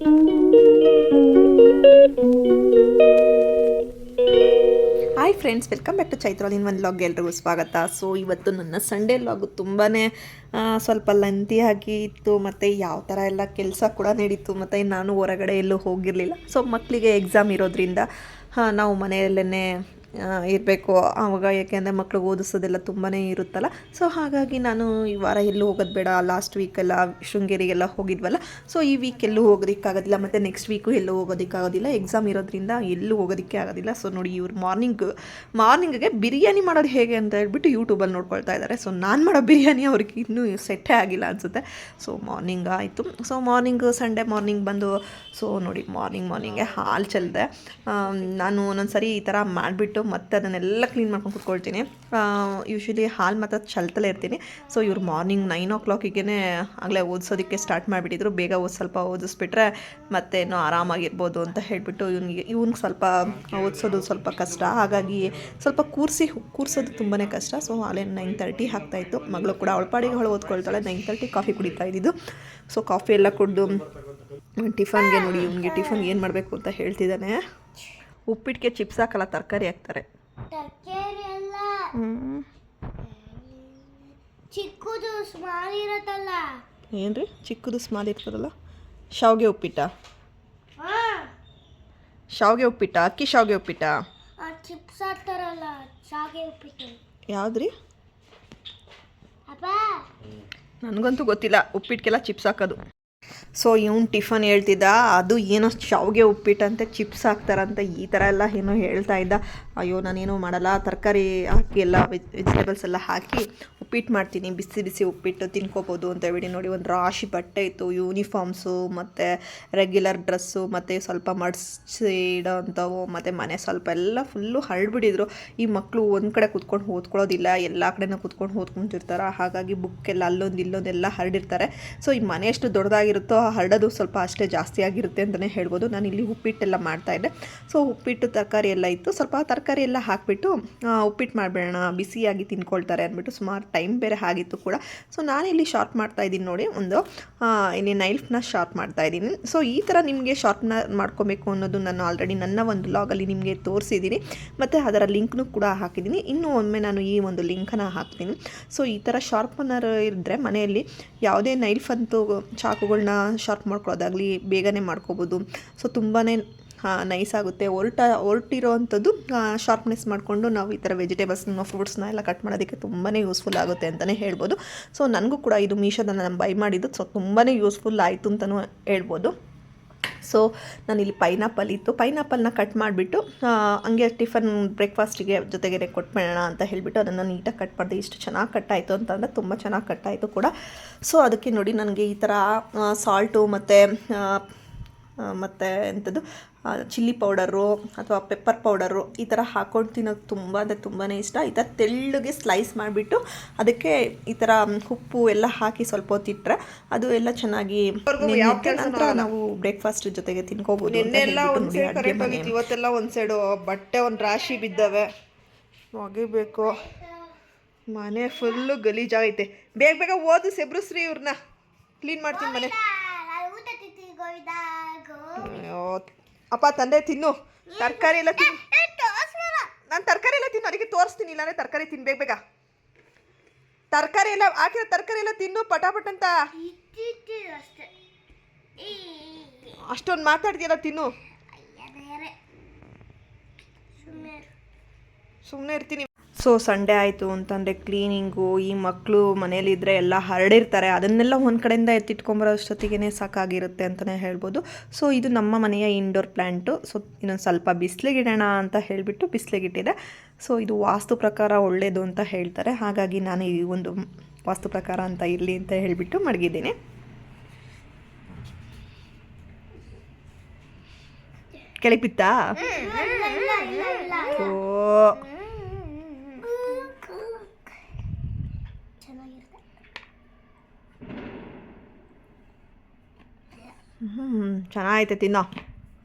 Hi friends, welcome back to Chaitra all in one vlog. ಎಲ್ರಿಗೂ ಸ್ವಾಗತ. So ಇವತ್ತು ನನ್ನ ಸಂಡೇ ವ್ಲಾಗು ತುಂಬಾ ಸ್ವಲ್ಪ ಲೆಂತಿಯಾಗಿ ಇತ್ತು, ಮತ್ತು ಯಾವ ಥರ ಎಲ್ಲ ಕೆಲಸ ಕೂಡ ನಡೀತು, ಮತ್ತು ನಾನು ಹೊರಗಡೆ ಎಲ್ಲೂ ಹೋಗಿರಲಿಲ್ಲ. ಸೊ ಮಕ್ಕಳಿಗೆ ಎಕ್ಸಾಮ್ ಇರೋದ್ರಿಂದ ನಾವು ಮನೆಯಲ್ಲೇ ಇರಬೇಕು ಆವಾಗ, ಯಾಕೆಂದರೆ ಮಕ್ಳಿಗೆ ಓದಿಸೋದೆಲ್ಲ ತುಂಬಾ ಇರುತ್ತಲ್ಲ. ಸೊ ಹಾಗಾಗಿ ನಾನು ಈ ವಾರ ಎಲ್ಲೂ ಹೋಗೋದು ಬೇಡ, ಲಾಸ್ಟ್ ವೀಕೆಲ್ಲ ಶೃಂಗೇರಿಗೆಲ್ಲ ಹೋಗಿದ್ವಲ್ಲ, ಸೊ ಈ ವೀಕ್ ಎಲ್ಲೂ ಹೋಗೋದಕ್ಕಾಗೋದಿಲ್ಲ, ಮತ್ತು ನೆಕ್ಸ್ಟ್ ವೀಕು ಎಲ್ಲೂ ಹೋಗೋದಕ್ಕಾಗೋದಿಲ್ಲ, ಎಕ್ಸಾಮ್ ಇರೋದ್ರಿಂದ ಎಲ್ಲೂ ಹೋಗೋದಕ್ಕೆ ಆಗೋದಿಲ್ಲ. ಸೊ ನೋಡಿ, ಇವ್ರು ಮಾರ್ನಿಂಗಿಗೆ ಬಿರಿಯಾನಿ ಮಾಡೋದು ಹೇಗೆ ಅಂತ ಹೇಳ್ಬಿಟ್ಟು ಯೂಟ್ಯೂಬಲ್ಲಿ ನೋಡ್ಕೊಳ್ತಾ ಇದ್ದಾರೆ. ಸೊ ನಾನು ಮಾಡೋ ಬಿರಿಯಾನಿ ಅವ್ರಿಗೆ ಇನ್ನೂ ಸೆಟ್ಟೇ ಆಗಿಲ್ಲ ಅನಿಸುತ್ತೆ. ಸೊ ಮಾರ್ನಿಂಗ್ ಆಯಿತು. ಸೊ ಸಂಡೇ ಮಾರ್ನಿಂಗ್ ಬಂದು, ಸೊ ನೋಡಿ ಮಾರ್ನಿಂಗೆ ಹಾಲು ಚೆಲ್ಲಿದೆ. ನಾನು ಒಂದೊಂದು ಸರಿ ಈ ಥರ ಮಾಡಿಬಿಟ್ಟು ಮತ್ತೆ ಅದನ್ನೆಲ್ಲ ಕ್ಲೀನ್ ಮಾಡ್ಕೊಂಡು ಕೂತ್ಕೊಳ್ತೀನಿ. ಯೂಶ್ವಲಿ ಹಾಲು ಮತ್ತು ಚೆಲ್ತಲೇ ಇರ್ತೀನಿ. ಸೊ ಇವ್ರು ಮಾರ್ನಿಂಗ್ 9 o'clockಗೆ ಆಗಲೇ ಓದಿಸೋದಕ್ಕೆ ಸ್ಟಾರ್ಟ್ ಮಾಡಿಬಿಟ್ಟಿದ್ರು. ಬೇಗ ಸ್ವಲ್ಪ ಓದಿಸ್ಬಿಟ್ರೆ ಮತ್ತೇನೋ ಆರಾಮಾಗಿರ್ಬೋದು ಅಂತ ಹೇಳಿಬಿಟ್ಟು ಇವ್ನಿಗೆ ಸ್ವಲ್ಪ ಓದಿಸೋದು ಸ್ವಲ್ಪ ಕಷ್ಟ, ಹಾಗಾಗಿ ಸ್ವಲ್ಪ ಕೂರಿಸೋದು ತುಂಬಾ ಕಷ್ಟ. ಸೊ ಅಲ್ಲೇ 9:30 ಆಗ್ತಾಯಿತ್ತು. ಮಗಳು ಕೂಡ ಅವಳ ಪಾಡಿಗೆ ಅವಳು ಓದ್ಕೊಳ್ತಾಳೆ. 9:30 ಕಾಫಿ ಕುಡಿತಾ ಇದ್ದಿದ್ದು. ಸೊ ಕಾಫಿ ಎಲ್ಲ ಕುಡಿದು ಟಿಫನ್ಗೆ ನೋಡಿ, ಇವ್ನಿಗೆ ಟಿಫನ್ಗೆ ಏನು ಮಾಡಬೇಕು ಅಂತ ಹೇಳ್ತಿದ್ದಾನೆ. ಉಪ್ಪಿಟ್ಟಿಗೆ ಚಿಪ್ಸ್ ಹಾಕಲ್ಲ, ತರಕಾರಿ ಹಾಕ್ತಾರೆ. ಚಿಕ್ಕದು ಸ್ಮಾಲ್ ಇರತ್ತಲ್ಲ, ಏನ್ರಿ ಚಿಕ್ಕದು ಸ್ಮಾಲ್ ಇರ್ತದಲ್ಲ? ಶಾವಿಗೆ ಉಪ್ಪಿಟ್ಟ, ಶಾವಿಗೆ ಉಪ್ಪಿಟ್ಟ, ಅಕ್ಕಿ ಶಾವಿಗೆ ಉಪ್ಪಿಟ್ಟ, ಚಿಪ್ಸ್ ಹಾಕ್ತಾರಲ್ಲ ಶಾವಿಗೆ ಉಪ್ಪಿಟ್ಟು. ಯಾವ್ದ್ರಿ? ಅಪ್ಪ ನನಗಂತೂ ಗೊತ್ತಿಲ್ಲ ಉಪ್ಪಿಟ್ಟಿಗೆಲ್ಲ ಚಿಪ್ಸ್ ಹಾಕೋದು. ಸೊ ಇವ್ನು ಟಿಫನ್ ಹೇಳ್ತಿದ್ದ, ಅದು ಏನೋ ಶಾವಿಗೆ ಉಪ್ಪಿಟ್ಟಂತೆ ಚಿಪ್ಸ್ ಹಾಕ್ತಾರಂತೆ, ಈ ಥರ ಎಲ್ಲ ಏನೋ ಹೇಳ್ತಾ ಇದ್ದ. ಅಯ್ಯೋ ನಾನೇನೋ ಮಾಡಲ್ಲ, ತರಕಾರಿ ಹಾಕಿ ಎಲ್ಲ ವೆಜಿಟೇಬಲ್ಸ್ ಎಲ್ಲ ಹಾಕಿ ಉಪ್ಪಿಟ್ಟು ಮಾಡ್ತೀನಿ, ಬಿಸಿ ಬಿಸಿ ಉಪ್ಪಿಟ್ಟು ತಿನ್ಕೋಬೋದು ಅಂತ ಹೇಳಿ. ನೋಡಿ, ಒಂದು ರಾಶಿ ಬಟ್ಟೆ ಇತ್ತು, ಯೂನಿಫಾರ್ಮ್ಸು ಮತ್ತು ರೆಗ್ಯುಲರ್ ಡ್ರೆಸ್ಸು ಮತ್ತು ಸ್ವಲ್ಪ ಮಡಿಸಿ ಇಡೋವಂಥವು, ಮತ್ತು ಮನೆ ಸ್ವಲ್ಪ ಎಲ್ಲ ಫುಲ್ಲು ಹರಡ್ಬಿಟ್ಟಿದ್ರು. ಈ ಮಕ್ಕಳು ಒಂದು ಕಡೆ ಕೂತ್ಕೊಂಡು ಓದ್ಕೊಳ್ಳೋದಿಲ್ಲ, ಎಲ್ಲ ಕಡೆನೂ ಕೂತ್ಕೊಂಡು ಓದ್ಕೊಂತಿರ್ತಾರೆ. ಹಾಗಾಗಿ ಬುಕ್ಕೆಲ್ಲ ಅಲ್ಲೊಂದು ಇಲ್ಲೊಂದೆಲ್ಲ ಹರಡಿರ್ತಾರೆ. ಸೊ ಈ ಮನೆ ಎಷ್ಟು ದೊಡ್ಡದಾಗಿರುತ್ತೋ ಹರಡೋದು ಸ್ವಲ್ಪ ಅಷ್ಟೇ ಜಾಸ್ತಿ ಆಗಿರುತ್ತೆ ಅಂತಲೇ ಹೇಳ್ಬೋದು. ನಾನು ಇಲ್ಲಿ ಉಪ್ಪಿಟ್ಟೆಲ್ಲ ಮಾಡ್ತಾಯಿದ್ದೆ. ಸೊ ಉಪ್ಪಿಟ್ಟು ತರಕಾರಿ ಎಲ್ಲ ಇತ್ತು, ಸ್ವಲ್ಪ ತರಕಾರಿ ಎಲ್ಲ ಹಾಕಿಬಿಟ್ಟು ಉಪ್ಪಿಟ್ಟು ಮಾಡಬೇಡ, ಬಿಸಿಯಾಗಿ ತಿನ್ಕೊಳ್ತಾರೆ ಅಂದ್ಬಿಟ್ಟು. ಸುಮಾರು ಟೈಮ್ ಬೇರೆ ಆಗಿತ್ತು ಕೂಡ. ಸೊ ನಾನಿಲ್ಲಿ ಶಾರ್ಪ್ ಮಾಡ್ತಾಯಿದ್ದೀನಿ ನೋಡಿ, ಇಲ್ಲಿ ನೈಫ್ನ ಶಾರ್ಪ್ ಮಾಡ್ತಾಯಿದ್ದೀನಿ. ಸೊ ಈ ಥರ ನಿಮಗೆ ಶಾರ್ಪ್ನ ಮಾಡ್ಕೊಬೇಕು ಅನ್ನೋದು ನಾನು ಆಲ್ರೆಡಿ ನನ್ನ ಒಂದು ವ್ಲಾಗಲ್ಲಿ ನಿಮಗೆ ತೋರಿಸಿದ್ದೀನಿ, ಮತ್ತು ಅದರ ಲಿಂಕ್ನೂ ಕೂಡ ಹಾಕಿದ್ದೀನಿ. ಇನ್ನೂ ಒಮ್ಮೆ ನಾನು ಈ ಒಂದು ಲಿಂಕನ್ನು ಹಾಕ್ತೀನಿ. ಸೊ ಈ ಥರ ಶಾರ್ಪನರ್ ಇದ್ದರೆ ಮನೆಯಲ್ಲಿ ಯಾವುದೇ ನೈಫ್ ಅಂತೂ ಚಾಕುಗಳನ್ನ ಶಾರ್ಪ್ ಮಾಡ್ಕೊಳ್ಳೋದಾಗಲಿ ಬೇಗನೆ ಮಾಡ್ಕೋಬೋದು. ಸೊ ತುಂಬಾ ನೈಸ್ ಆಗುತ್ತೆ. ಹೊರಟಿರೋ ಅಂಥದ್ದು ಶಾರ್ಪ್ನೆಸ್ ಮಾಡಿಕೊಂಡು ನಾವು ಈ ಥರ ವೆಜಿಟೇಬಲ್ಸ್ನ ಫ್ರೂಟ್ಸ್ನ ಎಲ್ಲ ಕಟ್ ಮಾಡೋದಕ್ಕೆ ತುಂಬಾ ಯೂಸ್ಫುಲ್ ಆಗುತ್ತೆ ಅಂತಲೇ ಹೇಳ್ಬೋದು. ಸೊ ನನಗೂ ಕೂಡ ಇದು ಮೀಶೋದಲ್ಲಿ ನಾನು ಬೈ ಮಾಡಿದ್ದು, ಸೊ ತುಂಬಾ ಯೂಸ್ಫುಲ್ ಆಯಿತು ಅಂತಲೂ ಹೇಳ್ಬೋದು. ಸೊ ನಾನಿಲ್ಲಿ ಪೈನಾಪಲ್ನ ಕಟ್ ಮಾಡಿಬಿಟ್ಟು ಹಂಗೆ ಟಿಫನ್ ಬ್ರೇಕ್ಫಾಸ್ಟಿಗೆ ಜೊತೆಗೆ ಕೊಟ್ಬಿಡೋಣ ಅಂತ ಹೇಳಿಬಿಟ್ಟು ಅದನ್ನು ನೀಟಾಗಿ ಕಟ್ ಮಾಡಿದೆ. ಇಷ್ಟು ಚೆನ್ನಾಗಿ ಕಟ್ಟಾಯಿತು ಅಂತಂದರೆ ತುಂಬ ಚೆನ್ನಾಗಿ ಕಟ್ಟಾಯಿತು ಕೂಡ. ಸೊ ಅದಕ್ಕೆ ನೋಡಿ, ನನಗೆ ಈ ಥರ ಸಾಲ್ಟು ಮತ್ತು ಎಂಥದ್ದು ಚಿಲ್ಲಿ ಪೌಡರು ಅಥವಾ ಪೆಪ್ಪರ್ ಪೌಡರು ಈ ಥರ ಹಾಕ್ಕೊಂಡು ತಿನ್ನೋದು ತುಂಬಾ ಇಷ್ಟ. ಈ ಥರ ತೆಳ್ಳಗೆ ಸ್ಲೈಸ್ ಮಾಡಿಬಿಟ್ಟು ಅದಕ್ಕೆ ಈ ಥರ ಉಪ್ಪು ಎಲ್ಲ ಹಾಕಿ ಸ್ವಲ್ಪ ಹೊತ್ತಿಟ್ರೆ ಅದು ಎಲ್ಲ ಚೆನ್ನಾಗಿ ನಂತರ ನಾವು ಬ್ರೇಕ್ಫಾಸ್ಟ್ ಜೊತೆಗೆ ತಿನ್ಕೋಬೋದು. ಇವತ್ತೆಲ್ಲ ಒಂದು ಸೈಡು ಬಟ್ಟೆ ಒಂದು ರಾಶಿ ಬಿದ್ದಾವೆ, ಒಗಿಬೇಕು. ಮನೆ ಫುಲ್ಲು ಗಲೀಜಾಗೈತೆ. ಬೇಗ ಓದು ಸೆಬ್ರಸ್ರಿ, ಇವ್ರನ್ನ ಕ್ಲೀನ್ ಮಾಡ್ತೀನಿ ಮನೆ. ಅಪ್ಪ ತಂದೆ ತಿನ್ನು, ತರಕಾರಿ ಎಲ್ಲ ತಿನ್ನು. ನಾನು ತರಕಾರಿ ಎಲ್ಲ ತಿನ್ನು, ಅದಕ್ಕೆ ತೋರಿಸ್ತೀನಿ. ಇಲ್ಲಾಂದರೆ ತರಕಾರಿ ತಿನ್ಬೇಕು, ಬೇಗ ತರಕಾರಿ ಎಲ್ಲ ಹಾಕಿರೋ ತರಕಾರಿ ಎಲ್ಲ ತಿನ್ನು ಪಟಾಪಟ್ ಅಂತ. ಅಷ್ಟೊಂದು ಮಾತಾಡ್ತೀಯಲ್ಲ, ತಿನ್ನು. ಸುಮ್ಮನೆ ಇರ್ತೀನಿ. ಸೊ ಸಂಡೇ ಆಯಿತು ಅಂತಂದರೆ ಕ್ಲೀನಿಂಗು, ಈ ಮಕ್ಕಳು ಮನೇಲಿದ್ದರೆ ಎಲ್ಲ ಹರಡಿರ್ತಾರೆ, ಅದನ್ನೆಲ್ಲ ಒಂದು ಕಡೆಯಿಂದ ಎತ್ತಿಟ್ಕೊಂಬರೋ ಅಷ್ಟೊತ್ತಿಗೆ ಸಾಕಾಗಿರುತ್ತೆ ಅಂತಲೇ ಹೇಳ್ಬೋದು. ಸೊ ಇದು ನಮ್ಮ ಮನೆಯ ಇಂಡೋರ್ ಪ್ಲ್ಯಾಂಟು. ಸೊ ಇನ್ನೊಂದು ಸ್ವಲ್ಪ ಬಿಸಿಲಿಗಿಡೋಣ ಅಂತ ಹೇಳಿಬಿಟ್ಟು ಬಿಸಿಲಿಗಿಟ್ಟಿದೆ. ಸೊ ಇದು ವಾಸ್ತು ಪ್ರಕಾರ ಒಳ್ಳೆಯದು ಅಂತ ಹೇಳ್ತಾರೆ, ಹಾಗಾಗಿ ನಾನು ಈ ಒಂದು ವಾಸ್ತು ಪ್ರಕಾರ ಅಂತ ಇರಲಿ ಅಂತ ಹೇಳಿಬಿಟ್ಟು ಮಡಗಿದ್ದೀನಿ. ಕೆಳಗೆ ಬಿತ್ತಾ? ಓ ಚೆನ್ನಾಗೈತೆ, ತಿನ್ನೋ.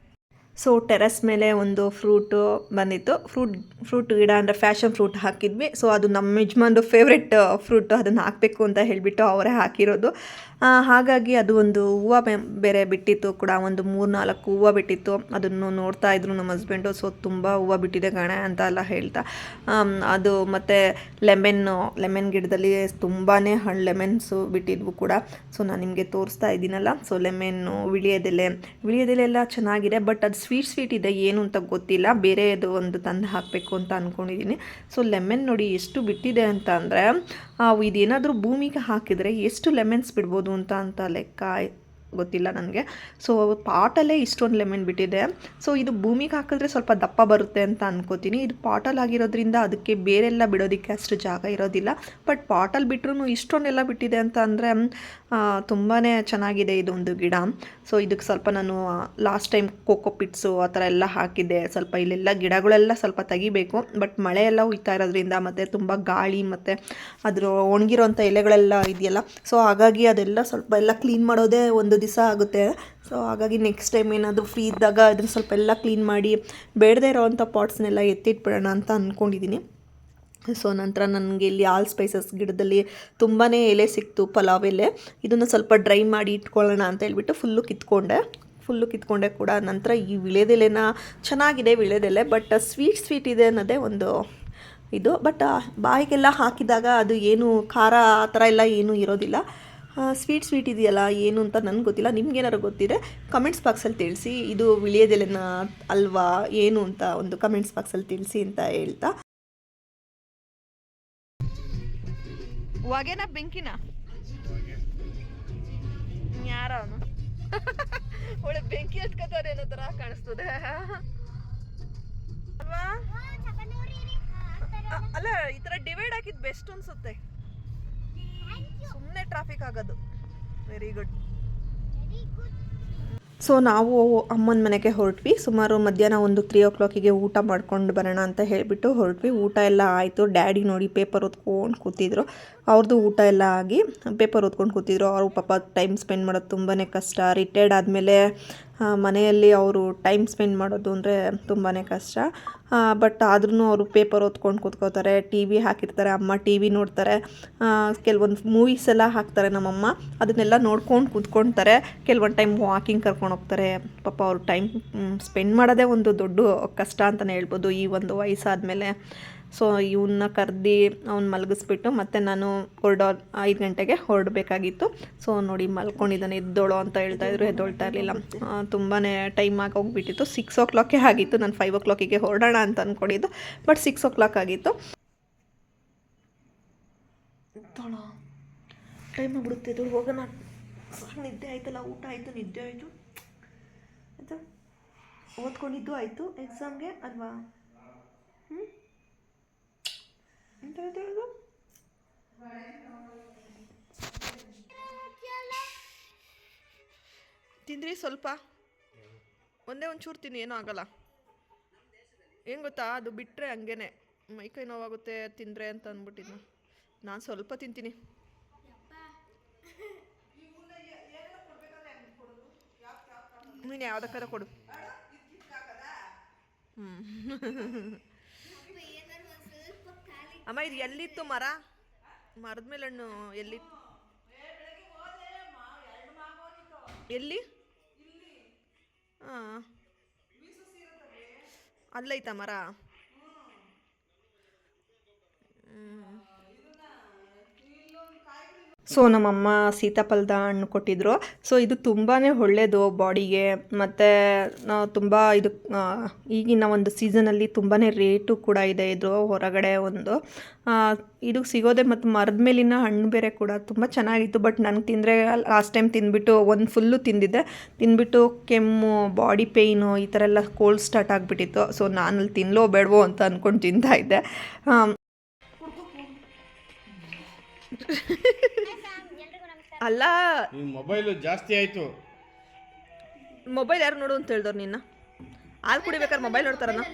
ಸೊ ಟೆರೆಸ್ ಮೇಲೆ ಒಂದು ಫ್ರೂಟು ಬಂದಿತ್ತು. ಫ್ರೂಟ್ ಗಿಡ ಅಂದರೆ ಫ್ಯಾಷನ್ ಫ್ರೂಟ್ ಹಾಕಿದ್ವಿ. ಸೊ ಅದು ನಮ್ಮ ಯಜಮಾನ್ದು ಫೇವ್ರೆಟ್ ಫ್ರೂಟು, ಅದನ್ನು ಹಾಕಬೇಕು ಅಂತ ಹೇಳಿಬಿಟ್ಟು ಅವರೇ ಹಾಕಿರೋದು. ಹಾಗಾಗಿ ಅದು ಒಂದು ಹೂವು ಬೇರೆ ಬಿಟ್ಟಿತ್ತು ಕೂಡ, ಒಂದು 3-4 ಹೂವು ಬಿಟ್ಟಿತ್ತು. ಅದನ್ನು ನೋಡ್ತಾ ಇದ್ರು ನಮ್ಮ ಹಸ್ಬೆಂಡು. ಸೊ ತುಂಬ ಹೂವು ಬಿಟ್ಟಿದೆ ಕಣೆ ಅಂತ ಎಲ್ಲ ಹೇಳ್ತಾ, ಅದು ಮತ್ತು ಲೆಮನ್ ಗಿಡದಲ್ಲಿ ತುಂಬಾ ಲೆಮನ್ಸು ಬಿಟ್ಟಿದ್ವು ಕೂಡ. ಸೊ ನಾನು ನಿಮಗೆ ತೋರಿಸ್ತಾ ಇದ್ದೀನಲ್ಲ, ಸೊ ಲೆಮನ್ನು, ವಿಳಿಯದೆಲೆ ಎಲ್ಲ ಚೆನ್ನಾಗಿದೆ. ಬಟ್ ಅದು ಸ್ವೀಟ್ ಇದೆ, ಏನು ಅಂತ ಗೊತ್ತಿಲ್ಲ. ಬೇರೆದು ಒಂದು ತಂದು ಹಾಕಬೇಕು ಅಂತ ಅಂದ್ಕೊಂಡಿದ್ದೀನಿ. ಸೊ ಲೆಮನ್ ನೋಡಿ ಎಷ್ಟು ಬಿಟ್ಟಿದೆ ಅಂತ ಅಂದರೆ, ಇದೇನಾದರೂ ಭೂಮಿಗೆ ಹಾಕಿದರೆ ಎಷ್ಟು ಲೆಮನ್ಸ್ ಬಿಡ್ಬೋದು ಅಂತ ಲೆಕ್ಕ ಗೊತ್ತಿಲ್ಲ ನನಗೆ. ಸೊ ಪಾಟಲ್ಲೇ ಇಷ್ಟೊಂದು ಲೆಮನ್ ಬಿಟ್ಟಿದೆ. ಸೊ ಇದು ಭೂಮಿಗೆ ಹಾಕಿದ್ರೆ ಸ್ವಲ್ಪ ದಪ್ಪ ಬರುತ್ತೆ ಅಂತ ಅನ್ಕೋತೀನಿ. ಇದು ಪಾಟಲ್ಲಿ ಆಗಿರೋದ್ರಿಂದ ಅದಕ್ಕೆ ಬೇರೆಲ್ಲ ಬಿಡೋದಕ್ಕೆ ಅಷ್ಟು ಜಾಗ ಇರೋದಿಲ್ಲ. ಬಟ್ ಪಾಟಲ್ಲಿ ಬಿಟ್ರೂ ಇಷ್ಟೊಂದೆಲ್ಲ ಬಿಟ್ಟಿದೆ ಅಂತ ಅಂದರೆ ತುಂಬಾ ಚೆನ್ನಾಗಿದೆ ಇದೊಂದು ಗಿಡ. ಸೊ ಇದಕ್ಕೆ ಸ್ವಲ್ಪ ನಾನು ಲಾಸ್ಟ್ ಟೈಮ್ ಕೋಕೋ ಪಿಟ್ಸು ಆ ಥರ ಎಲ್ಲ ಹಾಕಿದ್ದೆ. ಸ್ವಲ್ಪ ಇಲ್ಲೆಲ್ಲ ಗಿಡಗಳೆಲ್ಲ ಸ್ವಲ್ಪ ತೆಗಿಬೇಕು. ಬಟ್ ಮಳೆ ಎಲ್ಲ ಹುಯ್ತಾ ಇರೋದ್ರಿಂದ ಮತ್ತು ತುಂಬ ಗಾಳಿ ಮತ್ತು ಅದ್ರ ಒಣಗಿರೋಂಥ ಎಲೆಗಳೆಲ್ಲ ಇದೆಯಲ್ಲ, ಸೊ ಹಾಗಾಗಿ ಅದೆಲ್ಲ ಸ್ವಲ್ಪ ಎಲ್ಲ ಕ್ಲೀನ್ ಮಾಡೋದೇ ಒಂದು ದಿವಸ ಆಗುತ್ತೆ. ಸೊ ಹಾಗಾಗಿ ನೆಕ್ಸ್ಟ್ ಟೈಮ್ ಏನಾದರೂ ಫ್ರೀ ಇದ್ದಾಗ ಅದನ್ನು ಸ್ವಲ್ಪ ಎಲ್ಲ ಕ್ಲೀನ್ ಮಾಡಿ ಬೇಡದೇ ಇರೋವಂಥ ಪಾಟ್ಸ್ನೆಲ್ಲ ಎತ್ತಿಟ್ಬಿಡೋಣ ಅಂತ ಅಂದ್ಕೊಂಡಿದ್ದೀನಿ. ಸೊ ನಂತರ ನನಗೆ ಇಲ್ಲಿ ಆಲ್ ಸ್ಪೈಸಸ್ ಗಿಡದಲ್ಲಿ ತುಂಬಾ ಎಲೆ ಸಿಕ್ತು, ಪಲಾವ್ ಎಲೆ. ಇದನ್ನು ಸ್ವಲ್ಪ ಡ್ರೈ ಮಾಡಿ ಇಟ್ಕೊಳ್ಳೋಣ ಅಂತ ಹೇಳ್ಬಿಟ್ಟು ಫುಲ್ಲು ಕಿತ್ಕೊಂಡೆ ಕೂಡ. ನಂತರ ಈ ವಿಳೆದೆಲೆನ ಚೆನ್ನಾಗಿದೆ ವಿಳೆದೆಲೆ, ಬಟ್ ಸ್ವೀಟ್ ಇದೆ ಅನ್ನೋದೇ ಒಂದು ಇದು. ಬಟ್ ಬಾಯಿಗೆಲ್ಲ ಹಾಕಿದಾಗ ಅದು ಏನು ಖಾರ ಆ ಥರ ಎಲ್ಲ ಏನೂ ಇರೋದಿಲ್ಲ. ಸ್ವೀಟ್ ಇದೆಯಲ್ಲ ಏನು ಅಂತ ನನಗೆ ಗೊತ್ತಿಲ್ಲ. ನಿಮ್ಗೇನಾರು ಗೊತ್ತಿದೆ ಕಮೆಂಟ್ಸ್ ಬಾಕ್ಸಲ್ಲಿ ತಿಳಿಸಿ. ಇದು ವಿಳೆದೆಲೆನ ಅಲ್ವಾ ಏನು ಅಂತ ಒಂದು ಕಮೆಂಟ್ಸ್ ಬಾಕ್ಸಲ್ಲಿ ತಿಳಿಸಿ ಅಂತ ಹೇಳ್ತಾ, ಹೊಗೆನ ಬೆಂಕಿನ ಯಾರ ಅವನು ಒಳ್ಳೆ ಬೆಂಕಿ ಹತ್ಕೋತಾರೆ ಅನ್ನೋ ಥರ ಕಾಣಿಸ್ತದೆ ಅಲ್ವಾ? ಅಲ್ಲ, ಈ ಥರ ಡಿವೈಡ್ ಹಾಕಿದ್ ಬೆಸ್ಟ್ ಅನ್ಸುತ್ತೆ, ಸುಮ್ಮನೆ ಟ್ರಾಫಿಕ್ ಆಗೋದು. Very good. ಸೊ ನಾವು ಅಮ್ಮನ ಮನೆಗೆ ಹೊರಟ್ವಿ. ಸುಮಾರು ಮಧ್ಯಾಹ್ನ ಒಂದು 3 o'clock ಊಟ ಮಾಡ್ಕೊಂಡು ಬರೋಣ ಅಂತ ಹೇಳಿಬಿಟ್ಟು ಹೊರಟ್ವಿ. ಊಟ ಎಲ್ಲ ಆಯಿತು. ಡ್ಯಾಡಿ ನೋಡಿ ಪೇಪರ್ ಓದ್ಕೊಂಡು ಕೂತಿದ್ರು. ಅವ್ರದ್ದು ಊಟ ಎಲ್ಲ ಆಗಿ ಪೇಪರ್ ಓದ್ಕೊಂಡು ಕೂತಿದ್ರು. ಅವರು ಪಾಪ ಟೈಮ್ ಸ್ಪೆಂಡ್ ಮಾಡೋದು ತುಂಬಾ ಕಷ್ಟ. ರಿಟೈರ್ಡ್ ಆದಮೇಲೆ ಮನೆಯಲ್ಲಿ ಅವರು ಟೈಮ್ ಸ್ಪೆಂಡ್ ಮಾಡೋದು ಅಂದರೆ ತುಂಬಾ ಕಷ್ಟ. ಬಟ್ ಆದ್ರೂ ಅವರು ಪೇಪರ್ ಓದ್ಕೊಂಡು ಕೂತ್ಕೋತಾರೆ. ಟಿ ವಿ ಹಾಕಿರ್ತಾರೆ, ಅಮ್ಮ ಟಿ ವಿ ನೋಡ್ತಾರೆ. ಕೆಲವೊಂದು ಮೂವೀಸ್ ಎಲ್ಲ ಹಾಕ್ತಾರೆ ನಮ್ಮಮ್ಮ, ಅದನ್ನೆಲ್ಲ ನೋಡ್ಕೊಂಡು ಕೂತ್ಕೊಳ್ತಾರೆ. ಕೆಲವೊಂದು ಟೈಮ್ ವಾಕಿಂಗ್ ಕರ್ಕೊಂಡು ಹೋಗ್ತಾರೆ. ಪಾಪ ಅವ್ರು ಟೈಮ್ ಸ್ಪೆಂಡ್ ಮಾಡೋದೇ ಒಂದು ದೊಡ್ಡ ಕಷ್ಟ ಅಂತಲೇ ಹೇಳ್ಬೋದು ಈ ಒಂದು ವಯಸ್ಸಾದಮೇಲೆ. ಸೊ ಇವನ್ನ ಕರೆದು ಅವ್ನು ಮಲಗಿಸ್ಬಿಟ್ಟು ಮತ್ತೆ ನಾನು 5 ಗಂಟೆಗೆ ಹೊರಡಬೇಕಾಗಿತ್ತು. ಸೊ ನೋಡಿ ಮಲ್ಕೊಂಡಿದ್ದಾನೆ, ಎದ್ದೋಳು ಅಂತ ಹೇಳ್ತಾಯಿದ್ರು, ಎದ್ದೊಳ್ತಾ ಇರಲಿಲ್ಲ. ತುಂಬಾ ಟೈಮ್ ಆಗಿ ಹೋಗ್ಬಿಟ್ಟಿತ್ತು. 6 o'clock ಆಗಿತ್ತು. ನಾನು 5 o'clock ಹೊರಡೋಣ ಅಂತ ಅಂದ್ಕೊಂಡಿದ್ದು, ಬಟ್ 6 o'clock ಆಗಿತ್ತು. ಟೈಮ್ ಆಗ್ಬಿಡುತ್ತೆ, ಎದ್ದು ಹೋಗೋಣ. ನಿದ್ದೆ ಆಯ್ತಲ್ಲ, ಊಟ ಆಯಿತು, ನಿದ್ದೆ ಆಯಿತು, ಆಯಿತಾ, ಓದ್ಕೊಂಡಿದ್ದು ಆಯಿತು, ಎಕ್ಸಾಮ್ಗೆ ಅಲ್ವಾ? ಎಂತ ಹೇಳೋದು? ತಿಂದ್ರಿ ಸ್ವಲ್ಪ? ಒಂದೇ ಒಂಚೂರು ತಿನ್ನಿ, ಏನೂ ಆಗಲ್ಲ. ಏನು ಗೊತ್ತಾ, ಅದು ಬಿಟ್ಟರೆ ಹಂಗೇನೆ ಮೈಕೈ ನೋವಾಗುತ್ತೆ ತಿಂದರೆ ಅಂತ ಅಂದ್ಬಿಟ್ಟಿದ್ದು. ನಾನು ಸ್ವಲ್ಪ ತಿಂತೀನಿ. ನೀನು ಯಾವುದಕ್ಕಾರ ಕೊಡು. ಅಮ್ಮ ಇದು ಎಲ್ಲಿತ್ತು ಮರದ ಮೇಲೆ ಹಣ್ಣು ಎಲ್ಲಿ ಹಾಂ ಅಲ್ಲೈತಾ ಮರ? ಸೊ ನಮ್ಮಮ್ಮ ಸೀತಾಫಲದ ಹಣ್ಣು ಕೊಟ್ಟಿದ್ದರು. ಸೊ ಇದು ತುಂಬಾ ಒಳ್ಳೆಯದು ಬಾಡಿಗೆ, ಮತ್ತು ತುಂಬ ಇದು ಈಗಿನ ಒಂದು ಸೀಸನಲ್ಲಿ ತುಂಬಾ ರೇಟು ಕೂಡ ಇದೆ. ಇದು ಹೊರಗಡೆ ಇದು ಸಿಗೋದೆ, ಮತ್ತು ಮರದ ಮೇಲಿನ ಹಣ್ಣು ಬೇರೆ ಕೂಡ ತುಂಬ ಚೆನ್ನಾಗಿತ್ತು. ಬಟ್ ನನಗೆ ತಿಂದರೆ ಲಾಸ್ಟ್ ಟೈಮ್ ತಿಂದ್ಬಿಟ್ಟು ಒಂದು ಫುಲ್ಲು ತಿಂದ್ಬಿಟ್ಟು ಕೆಮ್ಮು, ಬಾಡಿ ಪೇಯ್ನು, ಈ ಥರ ಎಲ್ಲ ಕೋಲ್ಡ್ ಸ್ಟಾರ್ಟ್ ಆಗಿಬಿಟ್ಟಿತ್ತು. ಸೊ ನಾನು ಅಲ್ಲಿ ತಿನ್ನಲೋ ಬೇಡವೋ ಅಂತ ಅಂದ್ಕೊಂಡು ತಿಂತಾಯಿದ್ದೆ. ಅಲ್ಲ, ಮೊಬೈಲು ಜಾಸ್ತಿ ಆಯಿತು. ಮೊಬೈಲ್ ಯಾರು ನೋಡು ಅಂತ ಹೇಳ್ದವ್ರು ನಿನ್ನ? ಹಾಲು ಕುಡಿಬೇಕಾದ್ರೆ ಮೊಬೈಲ್ ನೋಡ್ತಾರನ?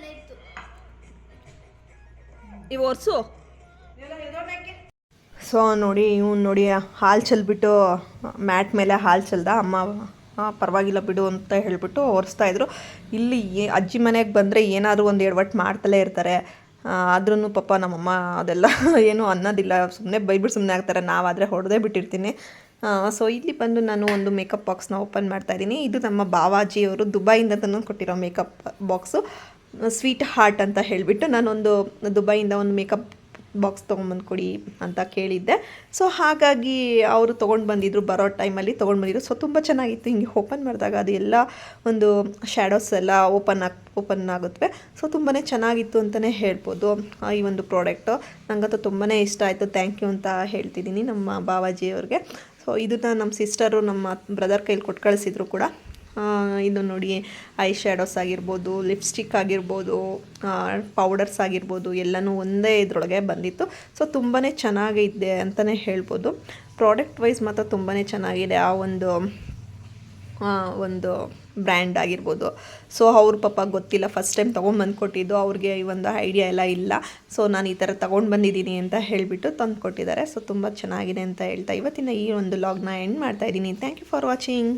ಇವು ಒರ್ಸು. ಸೊ ನೋಡಿ ನೋಡಿ ಹಾಲು ಚೆಲ್ಬಿಟ್ಟು ಮ್ಯಾಟ್ ಮೇಲೆ ಹಾಲು ಚೆಲ್ದ. ಅಮ್ಮ ಪರವಾಗಿಲ್ಲ ಬಿಡು ಅಂತ ಹೇಳಿಬಿಟ್ಟು ಒರೆಸ್ತಾಯಿದ್ರು. ಇಲ್ಲಿ ಅಜ್ಜಿ ಮನೆಗೆ ಬಂದರೆ ಏನಾದರೂ ಒಂದು ಎಡವಟ್ಟು ಮಾಡ್ತಲೇ ಇರ್ತಾರೆ. ಆದ್ರೂ ಪಾಪ ನಮ್ಮಮ್ಮ ಅದೆಲ್ಲ ಏನೂ ಅನ್ನೋದಿಲ್ಲ, ಸುಮ್ಮನೆ ಬೈಬಿಟ್ಟು ಸುಮ್ಮನೆ ಆಗ್ತಾರೆ. ನಾವಾದರೆ ಹೊಡೆದೇ ಬಿಟ್ಟಿರ್ತೀನಿ. ಸೊ ಇಲ್ಲಿ ಬಂದು ನಾನು ಒಂದು ಮೇಕಪ್ ಬಾಕ್ಸ್ನ ಓಪನ್ ಮಾಡ್ತಾಯಿದ್ದೀನಿ. ಇದು ನಮ್ಮ ಬಾವಾಜಿಯವರು ದುಬೈಯಿಂದ ತಂದು ಕೊಟ್ಟಿರೋ ಮೇಕಪ್ ಬಾಕ್ಸು, ಸ್ವೀಟ್ ಹಾರ್ಟ್ ಅಂತ ಹೇಳಿಬಿಟ್ಟು ನಾನೊಂದು ದುಬೈಯಿಂದ ಒಂದು ಮೇಕಪ್ ಬಾಕ್ಸ್ ತೊಗೊಂಬಂದು ಕೊಡಿ ಅಂತ ಕೇಳಿದ್ದೆ. ಸೊ ಹಾಗಾಗಿ ಅವರು ತೊಗೊಂಡು ಬಂದಿದ್ದರು, ಬರೋ ಟೈಮಲ್ಲಿ ತೊಗೊಂಡು ಬಂದಿದ್ರು. ಸೊ ತುಂಬ ಚೆನ್ನಾಗಿತ್ತು. ಹಿಂಗೆ ಓಪನ್ ಮಾಡಿದಾಗ ಅದು ಎಲ್ಲ ಒಂದು ಶ್ಯಾಡೋಸ್ ಎಲ್ಲ ಓಪನ್ ಆಗುತ್ತವೆ. ಸೊ ತುಂಬಾ ಚೆನ್ನಾಗಿತ್ತು ಅಂತಲೇ ಹೇಳ್ಬೋದು ಈ ಒಂದು ಪ್ರಾಡಕ್ಟು. ನನಗಂತೂ ತುಂಬಾ ಇಷ್ಟ ಆಯಿತು. ಥ್ಯಾಂಕ್ ಯು ಅಂತ ಹೇಳ್ತಿದ್ದೀನಿ ನಮ್ಮ ಬಾವಾಜಿಯವ್ರಿಗೆ. ಸೊ ಇದನ್ನು ನಮ್ಮ ಸಿಸ್ಟರು ನಮ್ಮ ಬ್ರದರ್ ಕೈಲಿ ಕೊಟ್ಟು ಕಳಿಸಿದ್ರು ಕೂಡ. ಇದು ನೋಡಿ, ಐ ಶ್ಯಾಡೋಸ್ ಆಗಿರ್ಬೋದು, ಲಿಪ್ಸ್ಟಿಕ್ ಆಗಿರ್ಬೋದು, ಪೌಡರ್ಸ್ ಆಗಿರ್ಬೋದು, ಎಲ್ಲನೂ ಒಂದೇ ಇದರೊಳಗೆ ಬಂದಿತ್ತು. ಸೊ ತುಂಬಾ ಚೆನ್ನಾಗಿದೆ ಅಂತಲೇ ಹೇಳ್ಬೋದು. ಪ್ರಾಡಕ್ಟ್ ವೈಸ್ ಮಾತ್ರ ತುಂಬಾ ಚೆನ್ನಾಗಿದೆ. ಆ ಒಂದು ಬ್ರ್ಯಾಂಡ್ ಆಗಿರ್ಬೋದು. ಸೊ ಅವ್ರ ಪಾಪ ಗೊತ್ತಿಲ್ಲ, ಫಸ್ಟ್ ಟೈಮ್ ತೊಗೊಂಬಂದು ಕೊಟ್ಟಿದ್ದು, ಅವ್ರಿಗೆ ಈ ಒಂದು ಐಡಿಯಾ ಎಲ್ಲ ಇಲ್ಲ. ಸೊ ನಾನು ಈ ಥರ ತೊಗೊಂಡು ಬಂದಿದ್ದೀನಿ ಅಂತ ಹೇಳಿಬಿಟ್ಟು ತಂದು ಕೊಟ್ಟಿದ್ದಾರೆ. ಸೊ ತುಂಬ ಚೆನ್ನಾಗಿದೆ ಅಂತ ಹೇಳ್ತಾ ಇವತ್ತಿನ ಈ ಒಂದು ಲಾಗ್ನ ಎಂಡ್ ಮಾಡ್ತಾಯಿದ್ದೀನಿ. Thank you for watching.